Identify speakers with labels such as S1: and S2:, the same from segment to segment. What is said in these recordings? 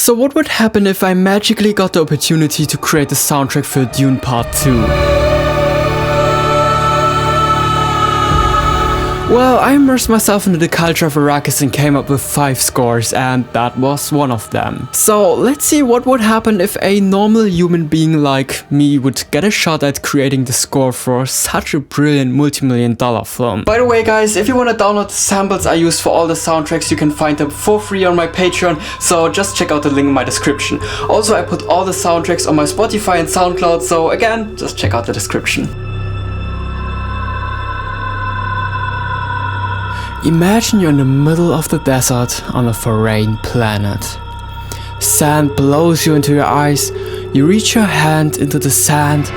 S1: So what would happen if I magically got the opportunity to create the soundtrack for Dune Part 2? Well, I immersed myself into the culture of Arakis and came up with 5 scores, and that was one of them. So let's see what would happen if a normal human being like me would get a shot at creating the score for such a brilliant multi-million-dollar film. By the way guys, if you want to download the samples I use for all the soundtracks, you can find them for free on my Patreon, so just check out the link in my description. Also, I put all the soundtracks on my Spotify and Soundcloud, so again, just check out the description. Imagine you're in the middle of the desert on a foreign planet. Sand blows you into your eyes, you reach your hand into the sand.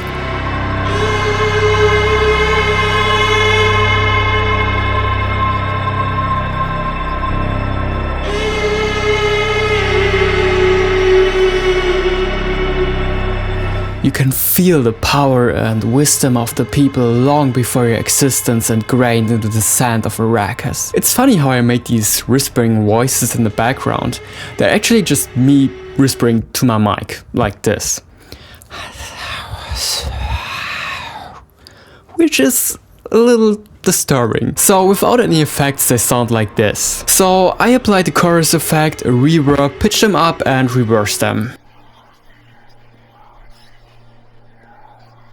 S1: You can feel the power and wisdom of the people long before your existence ingrained into the sand of Arakis. It's funny how I made these whispering voices in the background. They're actually just me whispering to my mic, like this. Which is a little disturbing. So without any effects they sound like this. So I applied the chorus effect, a reverb, pitched them up and reversed them.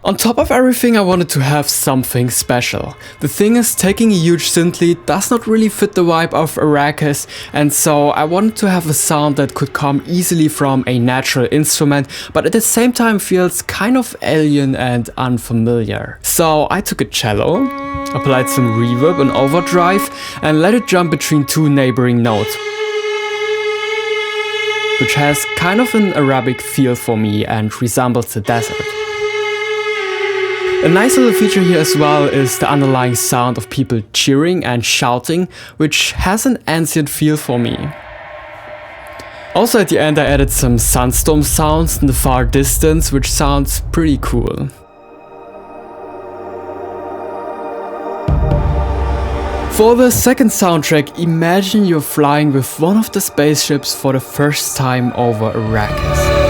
S1: On top of everything, I wanted to have something special. The thing is, taking a huge synth lead does not really fit the vibe of Arakis, and so I wanted to have a sound that could come easily from a natural instrument, but at the same time feels kind of alien and unfamiliar. So I took a cello, applied some reverb and overdrive, and let it jump between 2 neighboring notes, which has kind of an Arabic feel for me and resembles the desert. A nice little feature here as well is the underlying sound of people cheering and shouting, which has an ancient feel for me. Also at the end I added some Sandstorm sounds in the far distance, which sounds pretty cool. For the second soundtrack, imagine you're flying with one of the spaceships for the first time over Arakis.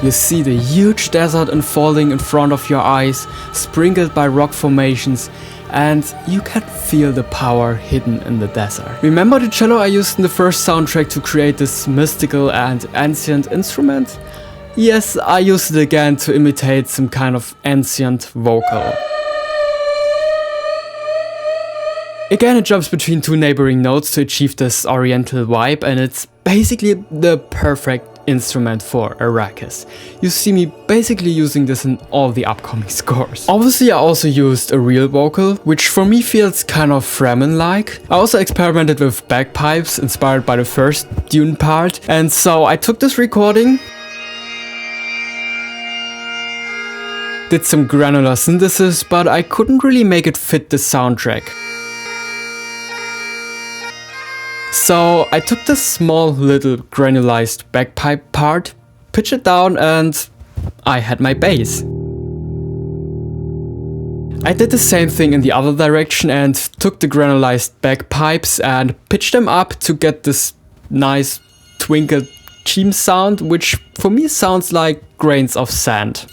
S1: You see the huge desert unfolding in front of your eyes, sprinkled by rock formations, and you can feel the power hidden in the desert. Remember the cello I used in the first soundtrack to create this mystical and ancient instrument? Yes, I used it again to imitate some kind of ancient vocal. Again, it jumps between 2 neighboring notes to achieve this oriental vibe, and it's basically the perfect instrument for Arakis. You see me basically using this in all the upcoming scores. Obviously I also used a real vocal, which for me feels kind of Fremen-like. I also experimented with bagpipes inspired by the first Dune part, and so I took this recording, did some granular synthesis, but I couldn't really make it fit the soundtrack. So I took this small little granularized bagpipe part, pitched it down, and I had my bass. I did the same thing in the other direction and took the granularized bagpipes and pitched them up to get this nice twinkled cheem sound, which for me sounds like grains of sand.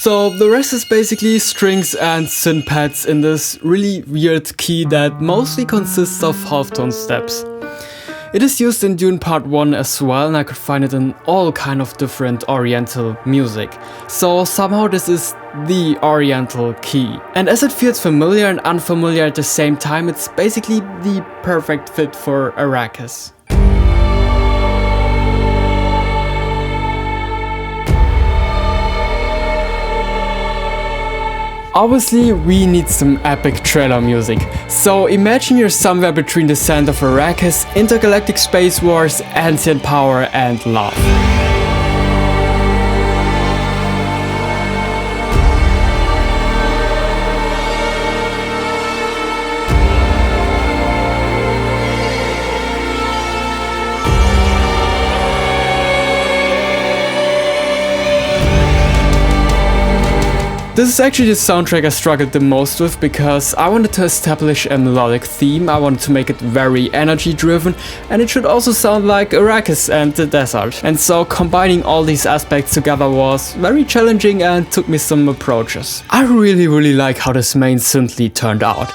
S1: So the rest is basically strings and synth pads in this really weird key that mostly consists of halftone steps. It is used in Dune Part 1 as well, and I could find it in all kind of different oriental music. So somehow this is the oriental key. And as it feels familiar and unfamiliar at the same time, it's basically the perfect fit for Arakis. Obviously, we need some epic trailer music. So imagine you're somewhere between the sand of Arakis, intergalactic space wars, ancient power and love. This is actually the soundtrack I struggled the most with because I wanted to establish a melodic theme, I wanted to make it very energy driven, and it should also sound like Arakis and the desert. And so combining all these aspects together was very challenging and took me some approaches. I really like how this main synth lead turned out.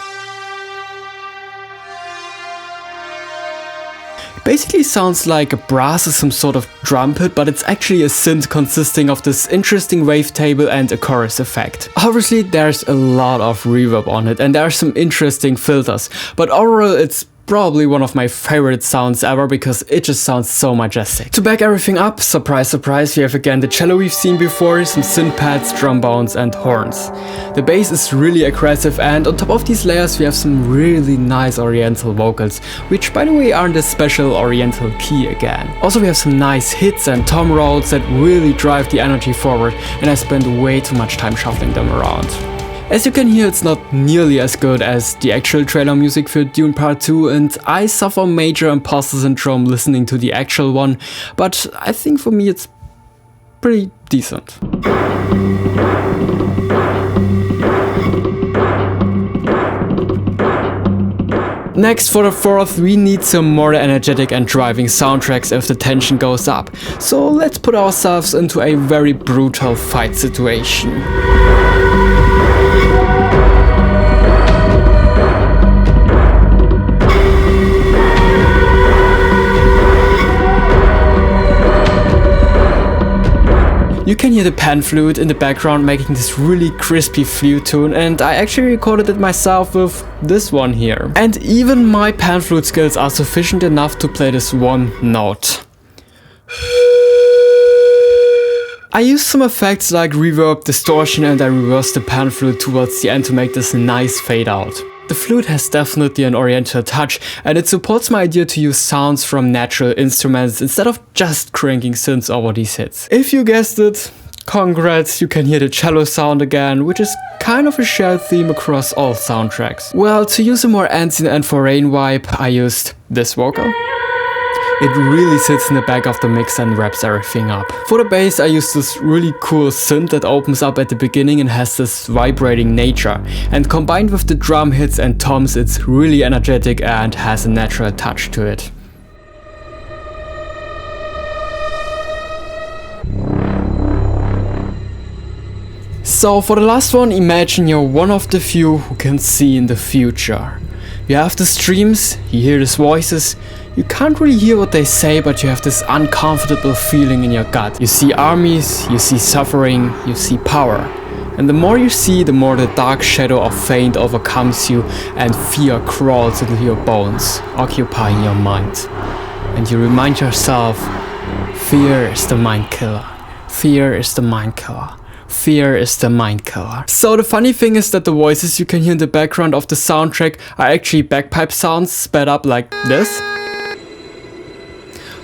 S1: Basically sounds like a brass or some sort of drum hit, but it's actually a synth consisting of this interesting wavetable and a chorus effect. Obviously there's a lot of reverb on it and there are some interesting filters, but overall it's probably one of my favorite sounds ever because it just sounds so majestic. To back everything up, surprise surprise, we have again the cello we've seen before, some synth pads, trombones and horns. The bass is really aggressive and on top of these layers we have some really nice oriental vocals, which by the way are in this special oriental key again. Also we have some nice hits and tom rolls that really drive the energy forward, and I spent way too much time shuffling them around. As you can hear, it's not nearly as good as the actual trailer music for Dune Part 2, and I suffer major imposter syndrome listening to the actual one, but I think for me it's pretty decent. Next, for the fourth, we need some more energetic and driving soundtracks if the tension goes up. So let's put ourselves into a very brutal fight situation. You can hear the pan flute in the background making this really crispy flute tune, and I actually recorded it myself with this one here. And even my pan flute skills are sufficient enough to play this one note. I used some effects like reverb, distortion, and I reversed the pan flute towards the end to make this nice fade out. The flute has definitely an oriental touch, and it supports my idea to use sounds from natural instruments instead of just cranking synths over these hits. If you guessed it, congrats, you can hear the cello sound again, which is kind of a shared theme across all soundtracks. Well, to use a more ancient and foreign vibe, I used this vocal. It really sits in the back of the mix and wraps everything up. For the bass I used this really cool synth that opens up at the beginning and has this vibrating nature. And combined with the drum hits and toms, it's really energetic and has a natural touch to it. So for the last one, imagine you're one of the few who can see in the future. You have the streams, you hear these voices, you can't really hear what they say, but you have this uncomfortable feeling in your gut. You see armies, you see suffering, you see power. And the more you see, the more the dark shadow of Fate overcomes you and fear crawls into your bones, occupying your mind. And you remind yourself, fear is the mind killer. Fear is the mind killer. Fear is the mind killer. So the funny thing is that the voices you can hear in the background of the soundtrack are actually bagpipe sounds sped up like this.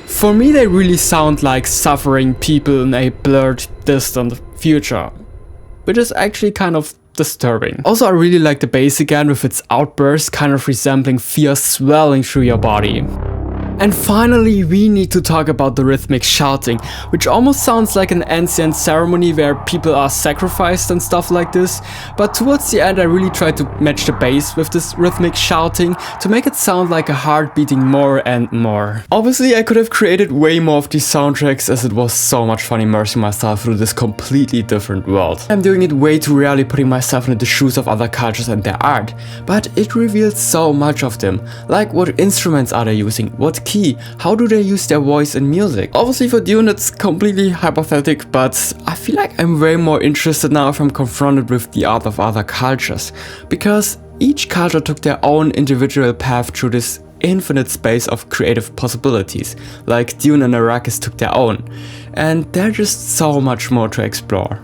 S1: For me they really sound like suffering people in a blurred, distant future, which is actually kind of disturbing. Also I really like the bass again with its outbursts kind of resembling fear swelling through your body. And finally, we need to talk about the rhythmic shouting, which almost sounds like an ancient ceremony where people are sacrificed and stuff like this. But towards the end I really tried to match the bass with this rhythmic shouting to make it sound like a heart beating more and more. Obviously I could have created way more of these soundtracks as it was so much fun immersing myself through this completely different world. I'm doing it way too rarely, putting myself into the shoes of other cultures and their art, but it reveals so much of them. Like what instruments are they using, what key, how do they use their voice in music. Obviously for Dune it's completely hypothetical, but I feel like I'm way more interested now if I'm confronted with the art of other cultures, because each culture took their own individual path through this infinite space of creative possibilities, like Dune and Arakis took their own, and there's just so much more to explore.